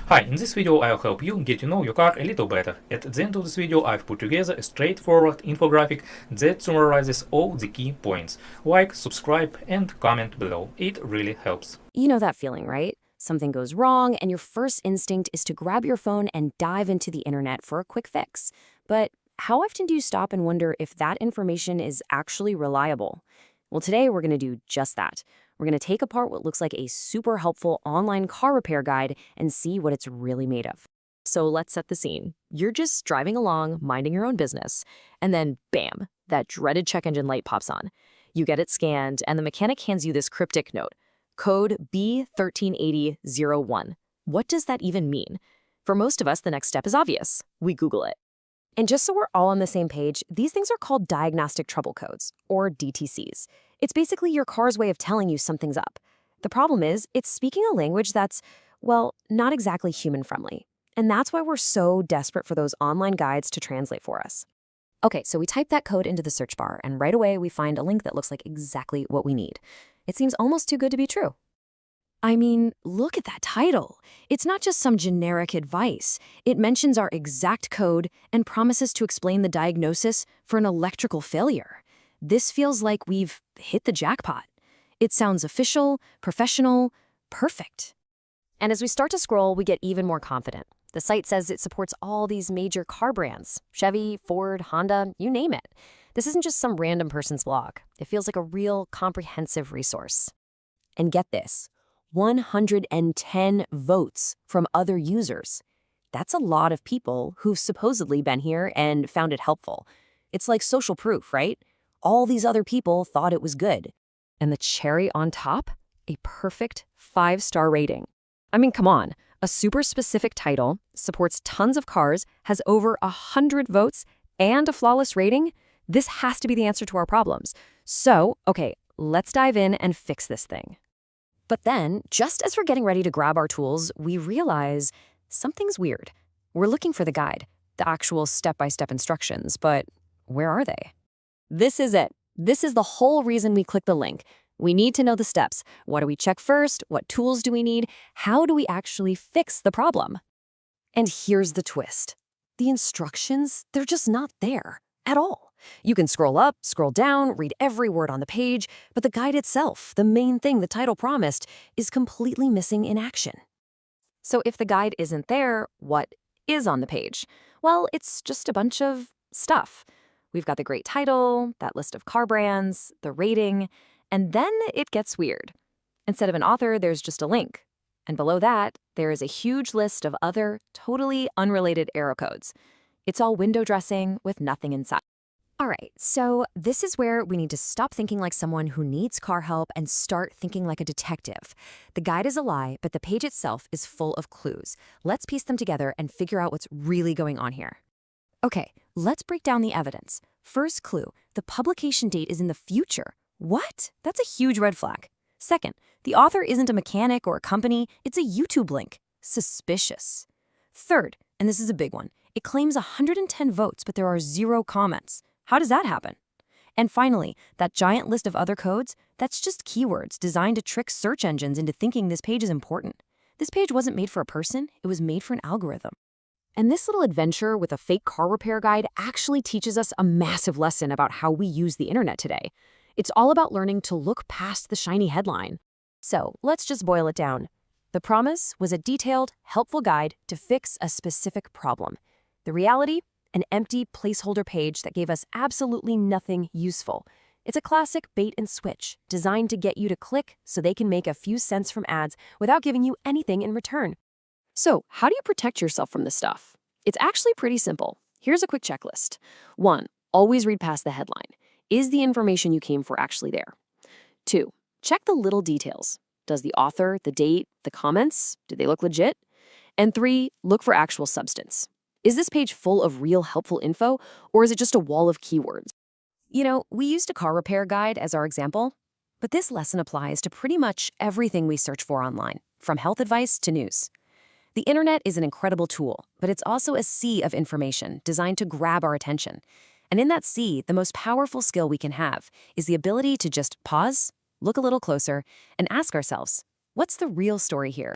Hi, in this video I'll help you get to know your car a little better. At the end of this video I've put together a straightforward infographic that summarizes all the key points. Like, subscribe and comment below. It really helps. You know that feeling, right? Something goes wrong and your first instinct is to grab your phone and dive into the internet for a quick fix. But how often do you stop and wonder if that information is actually reliable? Well, today we're going to do just that. We're going to take apart what looks like a super helpful online car repair guide and see what it's really made of. So let's set the scene. You're just driving along, minding your own business, and then bam, that dreaded check engine light pops on. You get it scanned, and the mechanic hands you this cryptic note. Code B1380-01. What does that even mean? For most of us, the next step is obvious. We Google it. And just so we're all on the same page, these things are called diagnostic trouble codes, or DTCs. It's basically your car's way of telling you something's up. The problem is, it's speaking a language that's, well, not exactly human-friendly. And that's why we're so desperate for those online guides to translate for us. Okay, so we type that code into the search bar, and right away we find a link that looks like exactly what we need. It seems almost too good to be true. I mean, look at that title. It's not just some generic advice. It mentions our exact code and promises to explain the diagnosis for an electrical failure. This feels like we've hit the jackpot. It sounds official, professional, perfect. And as we start to scroll, we get even more confident. The site says it supports all these major car brands: Chevy, Ford, Honda, you name it. This isn't just some random person's blog. It feels like a real comprehensive resource. And get this, 110 votes from other users. That's a lot of people who've supposedly been here and found it helpful. It's like social proof, right? All these other people thought it was good. And the cherry on top? A perfect 5-star rating. I mean, come on. A super specific title, supports tons of cars, has over 100 votes, and a flawless rating? This has to be the answer to our problems. So, okay, let's dive in and fix this thing. But then, just as we're getting ready to grab our tools, we realize something's weird. We're looking for the guide, the actual step-by-step instructions, but where are they? This is it. This is the whole reason we click the link. We need to know the steps. What do we check first? What tools do we need? How do we actually fix the problem? And here's the twist. The instructions, they're just not there at all. You can scroll up, scroll down, read every word on the page, but the guide itself, the main thing the title promised, is completely missing in action. So if the guide isn't there, what is on the page? Well, it's just a bunch of stuff. We've got the great title, that list of car brands, the rating, and then it gets weird. Instead of an author, there's just a link. And below that, there is a huge list of other, totally unrelated error codes. It's all window dressing with nothing inside. All right, so this is where we need to stop thinking like someone who needs car help and start thinking like a detective. The guide is a lie, but the page itself is full of clues. Let's piece them together and figure out what's really going on here. Okay, let's break down the evidence. First clue, the publication date is in the future. What? That's a huge red flag. Second, the author isn't a mechanic or a company, it's a YouTube link. Suspicious. Third, and this is a big one, it claims 110 votes, but there are 0 comments. How does that happen? And finally, that giant list of other codes, that's just keywords designed to trick search engines into thinking this page is important. This page wasn't made for a person, it was made for an algorithm. And this little adventure with a fake car repair guide actually teaches us a massive lesson about how we use the internet today. It's all about learning to look past the shiny headline. So let's just boil it down. The promise was a detailed, helpful guide to fix a specific problem. The reality? An empty placeholder page that gave us absolutely nothing useful. It's a classic bait and switch, designed to get you to click so they can make a few cents from ads without giving you anything in return. So, how do you protect yourself from this stuff? It's actually pretty simple. Here's a quick checklist. 1. Always read past the headline. Is the information you came for actually there? 2. Check the little details. Does the author, the date, the comments, do they look legit? And 3. Look for actual substance. Is this page full of real helpful info, or is it just a wall of keywords? You know, we used a car repair guide as our example, but this lesson applies to pretty much everything we search for online, from health advice to news. The internet is an incredible tool, but it's also a sea of information designed to grab our attention. And in that sea, the most powerful skill we can have is the ability to just pause, look a little closer, and ask ourselves, what's the real story here?